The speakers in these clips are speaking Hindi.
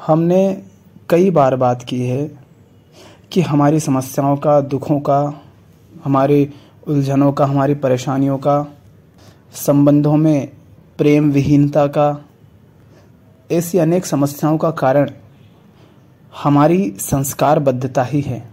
हमने कई बार बात की है कि हमारी समस्याओं का, दुखों का, हमारी उलझनों का, हमारी परेशानियों का, संबंधों में प्रेम विहीनता का, ऐसी अनेक समस्याओं का कारण हमारी संस्कारबद्धता ही है।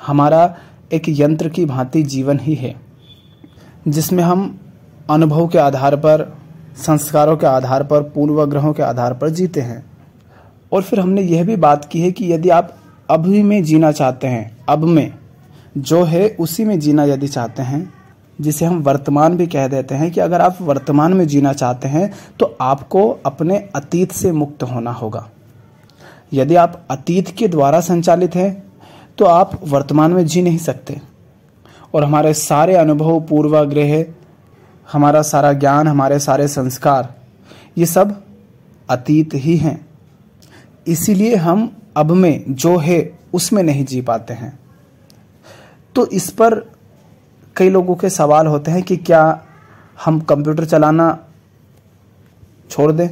हमारा एक यंत्र की भांति जीवन ही है, जिसमें हम अनुभव के आधार पर, संस्कारों के आधार पर, पूर्वाग्रहों के आधार पर जीते हैं। और फिर हमने यह भी बात की है कि यदि आप अभी में जीना चाहते हैं, अब में जो है उसी में जीना यदि चाहते हैं, जिसे हम वर्तमान भी कह देते हैं, कि अगर आप वर्तमान में जीना चाहते हैं तो आपको अपने अतीत से मुक्त होना होगा। यदि आप अतीत के द्वारा संचालित हैं तो आप वर्तमान में जी नहीं सकते। और हमारे सारे अनुभव, पूर्वाग्रह, हमारा सारा ज्ञान, हमारे सारे संस्कार, ये सब अतीत ही हैं। इसीलिए हम अब में जो है उसमें नहीं जी पाते हैं। तो इस पर कई लोगों के सवाल होते हैं कि क्या हम कंप्यूटर चलाना छोड़ दें?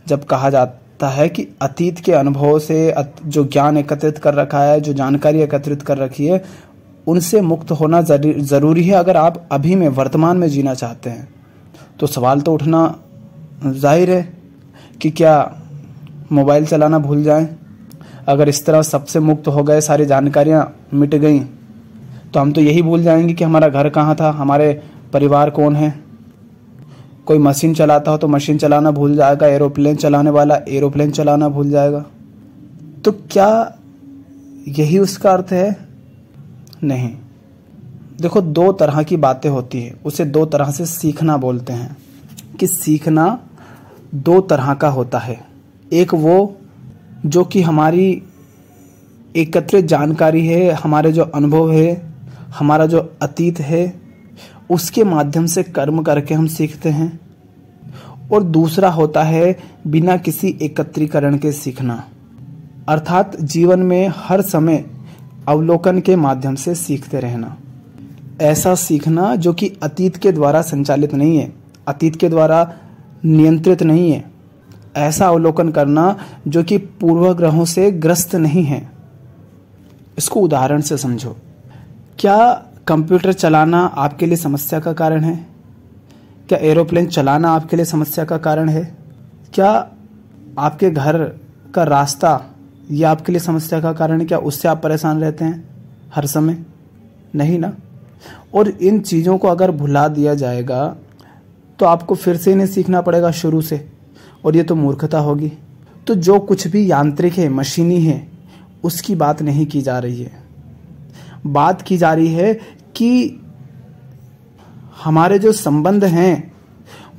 जब कहा जाता है कि अतीत के अनुभवों से जो ज्ञान एकत्रित कर रखा है, जो जानकारी एकत्रित कर रखी है, उनसे मुक्त होना ज़रूरी है अगर आप अभी में, वर्तमान में जीना चाहते हैं। तो सवाल तो उठना जाहिर है कि क्या मोबाइल चलाना भूल जाएं? अगर इस तरह सबसे मुक्त हो गए, सारी जानकारियां मिट गई, तो हम तो यही भूल जाएंगे कि हमारा घर कहाँ था, हमारे परिवार कौन है। कोई मशीन चलाता हो तो मशीन चलाना भूल जाएगा, एरोप्लेन चलाने वाला एरोप्लेन चलाना भूल जाएगा। तो क्या यही उसका अर्थ है? नहीं। देखो, दो तरह की बातें होती है, उसे दो तरह से सीखना बोलते हैं। कि सीखना दो तरह का होता है। एक वो जो कि हमारी एकत्रित जानकारी है, हमारे जो अनुभव है, हमारा जो अतीत है, उसके माध्यम से कर्म करके हम सीखते हैं। और दूसरा होता है बिना किसी एकत्रीकरण के सीखना, अर्थात जीवन में हर समय अवलोकन के माध्यम से सीखते रहना। ऐसा सीखना जो कि अतीत के द्वारा संचालित नहीं है, अतीत के द्वारा नियंत्रित नहीं है। ऐसा अवलोकन करना जो कि पूर्वाग्रहों से ग्रस्त नहीं है। इसको उदाहरण से समझो। क्या कंप्यूटर चलाना आपके लिए समस्या का कारण है? क्या एरोप्लेन चलाना आपके लिए समस्या का कारण है? क्या आपके घर का रास्ता ये आपके लिए समस्या का कारण है? क्या उससे आप परेशान रहते हैं हर समय? नहीं ना। और इन चीज़ों को अगर भुला दिया जाएगा तो आपको फिर से इन्हें सीखना पड़ेगा शुरू से, और ये तो मूर्खता होगी। तो जो कुछ भी यांत्रिक है, मशीनी है, उसकी बात नहीं की जा रही है। बात की जा रही है कि हमारे जो संबंध हैं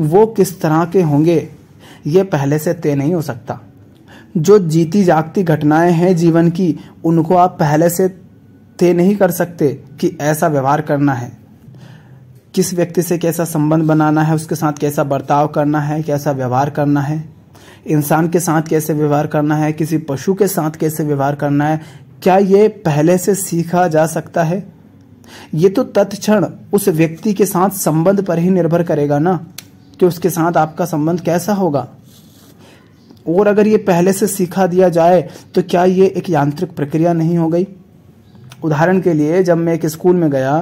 वो किस तरह के होंगे, ये पहले से तय नहीं हो सकता। जो जीती जागती घटनाएं हैं जीवन की, उनको आप पहले से तय नहीं कर सकते कि ऐसा व्यवहार करना है, किस व्यक्ति से कैसा संबंध बनाना है, उसके साथ कैसा बर्ताव करना है, कैसा व्यवहार करना है, इंसान के साथ कैसे व्यवहार करना है, किसी पशु के साथ कैसे व्यवहार करना है। क्या ये पहले से सीखा जा सकता है? ये तो तत्क्षण उस व्यक्ति के साथ संबंध पर ही निर्भर करेगा ना, कि उसके साथ आपका संबंध कैसा होगा। और अगर ये पहले से सीखा दिया जाए तो क्या ये एक यांत्रिक प्रक्रिया नहीं हो गई? उदाहरण के लिए, जब मैं एक स्कूल में गया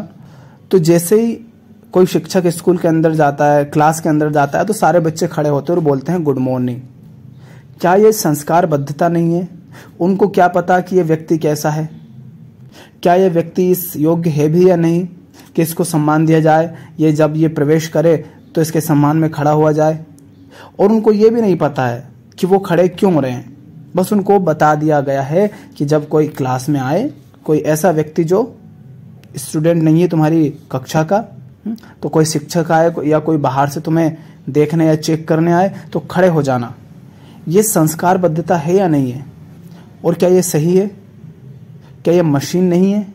तो जैसे ही कोई शिक्षक स्कूल के अंदर जाता है, क्लास के अंदर जाता है, तो सारे बच्चे खड़े होते हैं और बोलते हैं गुड मॉर्निंग। क्या ये संस्कारबद्धता नहीं है? उनको क्या पता कि ये व्यक्ति कैसा है, क्या ये व्यक्ति इस योग्य है भी या नहीं कि इसको सम्मान दिया जाए, ये जब ये प्रवेश करे तो इसके सम्मान में खड़ा हुआ जाए। और उनको ये भी नहीं पता है कि वो खड़े क्यों हो रहे हैं। बस उनको बता दिया गया है कि जब कोई क्लास में आए, कोई ऐसा व्यक्ति जो स्टूडेंट नहीं है तुम्हारी कक्षा का, तो कोई शिक्षक आए या कोई बाहर से तुम्हें देखने या चेक करने आए, तो खड़े हो जाना। ये संस्कारबद्धता है या नहीं है? और क्या ये सही है? क्या ये मशीन नहीं है?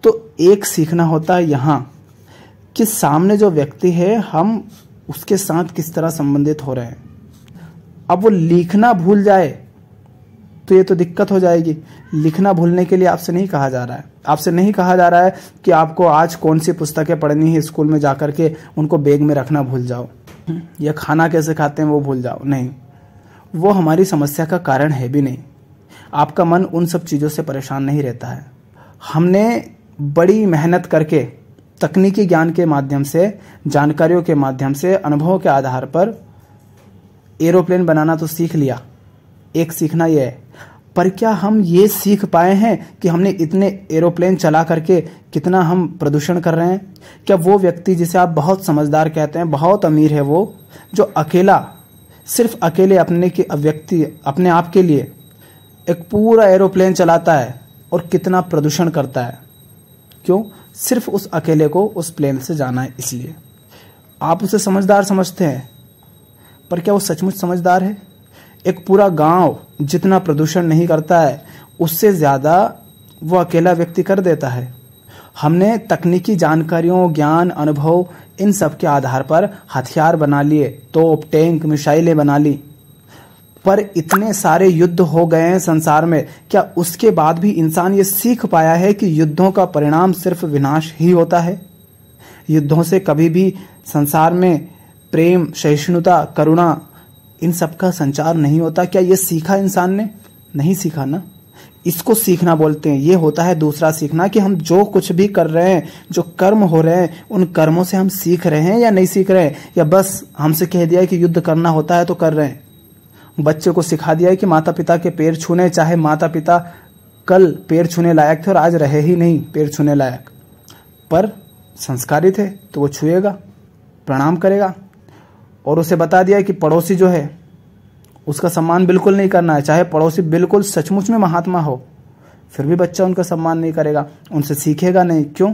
तो एक सीखना होता है यहाँ कि सामने जो व्यक्ति है, हम उसके साथ किस तरह संबंधित हो रहे हैं। अब वो लिखना भूल जाए तो ये तो दिक्कत हो जाएगी। लिखना भूलने के लिए आपसे नहीं कहा जा रहा है। आपसे नहीं कहा जा रहा है कि आपको आज कौन सी पुस्तकें पढ़नी है, स्कूल में जाकर के उनको बैग में रखना भूल जाओ, या खाना कैसे खाते हैं वो भूल जाओ। नहीं, वो हमारी समस्या का कारण है भी नहीं। आपका मन उन सब चीज़ों से परेशान नहीं रहता है। हमने बड़ी मेहनत करके तकनीकी ज्ञान के माध्यम से, जानकारियों के माध्यम से, अनुभवों के आधार पर एरोप्लेन बनाना तो सीख लिया। एक सीखना यह है, पर क्या हम ये सीख पाए हैं कि हमने इतने एरोप्लेन चला करके कितना हम प्रदूषण कर रहे हैं? क्या वो व्यक्ति जिसे आप बहुत समझदार कहते हैं, बहुत अमीर है, वो जो अकेला, सिर्फ अकेले अपने आप के लिए एक पूरा एरोप्लेन चलाता है और कितना प्रदूषण करता है? क्यों? सिर्फ उस अकेले को उस प्लेन से जाना है, इसलिए आप उसे समझदार समझते हैं, पर क्या वो सचमुच समझदार है? एक पूरा गांव जितना प्रदूषण नहीं करता है, उससे ज़्यादा वो अकेला व्यक्ति कर देता है। हमने तकनीकी जानकारियों, ज्ञान, अनुभव, इन सब के आधार पर हथियार बना लिए, तोप, टैंक, मिसाइलें बना ली, पर इतने सारे युद्ध हो गए हैं संसार में, क्या उसके बाद भी इंसान ये सीख पाया है कि युद्धों का परिणाम सिर्फ विनाश ही होता है? युद्धों से कभी भी संसार में प्रेम, सहिष्णुता, करुणा, इन सब का संचार नहीं होता। क्या ये सीखा इंसान ने? नहीं सीखा ना। इसको सीखना बोलते हैं। ये होता है दूसरा सीखना, कि हम जो कुछ भी कर रहे हैं, जो कर्म हो रहे हैं, उन कर्मों से हम सीख रहे हैं या नहीं सीख रहे हैं, या बस हमसे कह दिया है कि युद्ध करना होता है तो कर रहे हैं। बच्चे को सिखा दिया है कि माता पिता के पैर छूने, चाहे माता पिता कल पैर छूने लायक थे और आज रहे ही नहीं पैर छूने लायक, पर संस्कारित है तो वो छुएगा, प्रणाम करेगा। और उसे बता दिया कि पड़ोसी जो है उसका सम्मान बिल्कुल नहीं करना है, चाहे पड़ोसी बिल्कुल सचमुच में महात्मा हो, फिर भी बच्चा उनका सम्मान नहीं करेगा, उनसे सीखेगा नहीं। क्यों?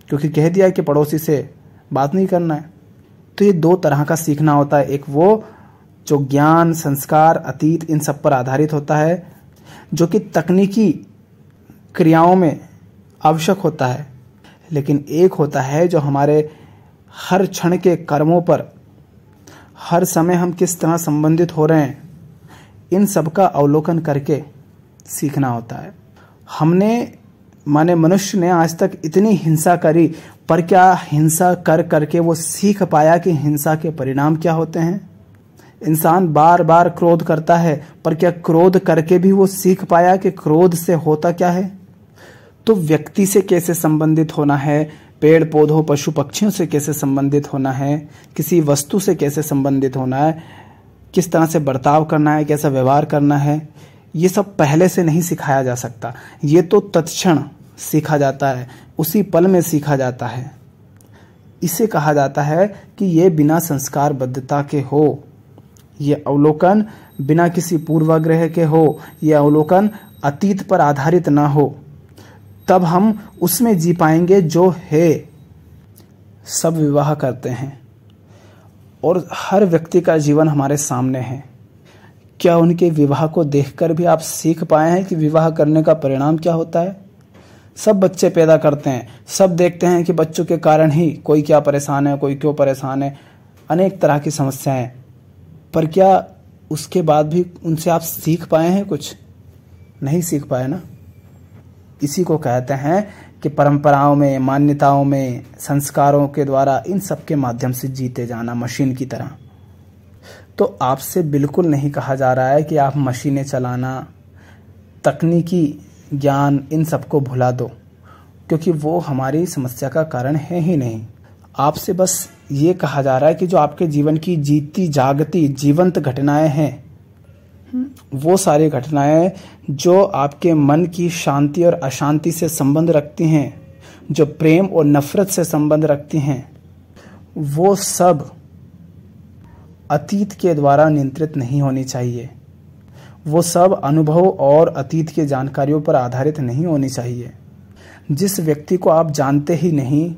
क्योंकि कह दिया है कि पड़ोसी से बात नहीं करना है। तो ये दो तरह का सीखना होता है। एक वो जो ज्ञान, संस्कार, अतीत, इन सब पर आधारित होता है, जो कि तकनीकी क्रियाओं में आवश्यक होता है। लेकिन एक होता है जो हमारे हर क्षण के कर्मों पर, हर समय हम किस तरह संबंधित हो रहे हैं, इन सब का अवलोकन करके सीखना होता है। मनुष्य ने आज तक इतनी हिंसा करी, पर क्या हिंसा कर करके वो सीख पाया कि हिंसा के परिणाम क्या होते हैं? इंसान बार बार क्रोध करता है, पर क्या क्रोध करके भी वो सीख पाया कि क्रोध से होता क्या है? तो व्यक्ति से कैसे संबंधित होना है, पेड़ पौधों, पशु पक्षियों से कैसे संबंधित होना है, किसी वस्तु से कैसे संबंधित होना है, किस तरह से बर्ताव करना है, कैसा व्यवहार करना है, ये सब पहले से नहीं सिखाया जा सकता। ये तो तत्क्षण सीखा जाता है, उसी पल में सीखा जाता है। इसे कहा जाता है कि ये बिना संस्कार बद्धता के हो, ये अवलोकन बिना किसी पूर्वाग्रह के हो, ये अवलोकन अतीत पर आधारित ना हो, तब हम उसमें जी पाएंगे जो है। सब विवाह करते हैं और हर व्यक्ति का जीवन हमारे सामने है। क्या उनके विवाह को देखकर भी आप सीख पाए हैं कि विवाह करने का परिणाम क्या होता है? सब बच्चे पैदा करते हैं, सब देखते हैं कि बच्चों के कारण ही कोई क्या परेशान है, कोई क्यों परेशान है, अनेक तरह की समस्याएं, पर क्या उसके बाद भी उनसे आप सीख पाए हैं? कुछ नहीं सीख पाए ना। इसी को कहते हैं कि परंपराओं में, मान्यताओं में, संस्कारों के द्वारा, इन सब के माध्यम से जीते जाना मशीन की तरह। तो आपसे बिल्कुल नहीं कहा जा रहा है कि आप मशीनें चलाना, तकनीकी ज्ञान, इन सबको भुला दो, क्योंकि वो हमारी समस्या का कारण है ही नहीं। आपसे बस ये कहा जा रहा है कि जो आपके जीवन की जीती जागती जीवंत घटनाएं हैं, वो सारी घटनाएं जो आपके मन की शांति और अशांति से संबंध रखती हैं, जो प्रेम और नफरत से संबंध रखती हैं, वो सब अतीत के द्वारा नियंत्रित नहीं होनी चाहिए। वो सब अनुभव और अतीत के जानकारियों पर आधारित नहीं होनी चाहिए। जिस व्यक्ति को आप जानते ही नहीं,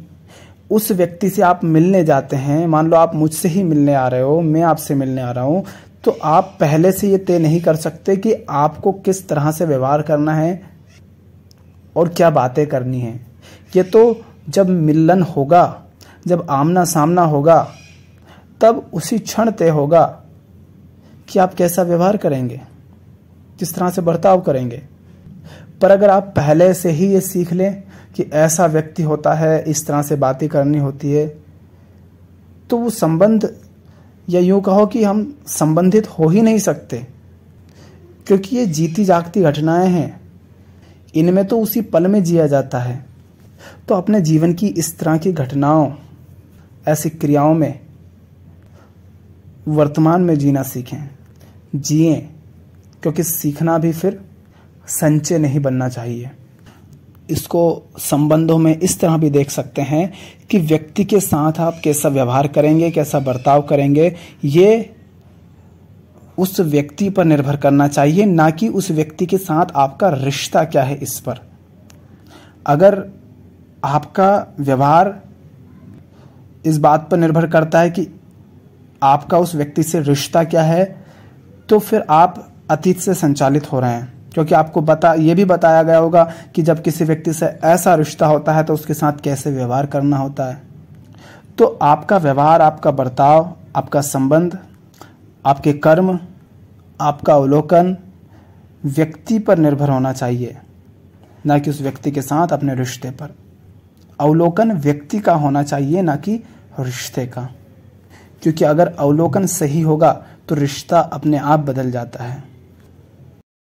उस व्यक्ति से आप मिलने जाते हैं, मान लो आप मुझसे ही मिलने आ रहे हो, मैं आपसे मिलने आ रहा हूं, तो आप पहले से ये तय नहीं कर सकते कि आपको किस तरह से व्यवहार करना है और क्या बातें करनी है। ये तो जब मिलन होगा, जब आमना सामना होगा, तब उसी क्षण तय होगा कि आप कैसा व्यवहार करेंगे, किस तरह से बर्ताव करेंगे। पर अगर आप पहले से ही ये सीख लें कि ऐसा व्यक्ति होता है, इस तरह से बातें करनी होती है, तो वो संबंध या यूं कहो कि हम संबंधित हो ही नहीं सकते, क्योंकि ये जीती जागती घटनाएं हैं, इनमें तो उसी पल में जिया जाता है। तो अपने जीवन की इस तरह की घटनाओं, ऐसी क्रियाओं में वर्तमान में जीना सीखें, जिएं, क्योंकि सीखना भी फिर संचय नहीं बनना चाहिए। इसको संबंधों में इस तरह भी देख सकते हैं कि व्यक्ति के साथ आप कैसा व्यवहार करेंगे, कैसा बर्ताव करेंगे, ये उस व्यक्ति पर निर्भर करना चाहिए, ना कि उस व्यक्ति के साथ आपका रिश्ता क्या है इस पर। अगर आपका व्यवहार इस बात पर निर्भर करता है कि आपका उस व्यक्ति से रिश्ता क्या है, तो फिर आप अतीत से संचालित हो रहे हैं, क्योंकि आपको ये भी बताया गया होगा कि जब किसी व्यक्ति से ऐसा रिश्ता होता है तो उसके साथ कैसे व्यवहार करना होता है। तो आपका व्यवहार, आपका बर्ताव, आपका संबंध, आपके कर्म, आपका अवलोकन व्यक्ति पर निर्भर होना चाहिए, ना कि उस व्यक्ति के साथ अपने रिश्ते पर। अवलोकन व्यक्ति का होना चाहिए, ना कि रिश्ते का, क्योंकि अगर अवलोकन सही होगा तो रिश्ता अपने आप बदल जाता है।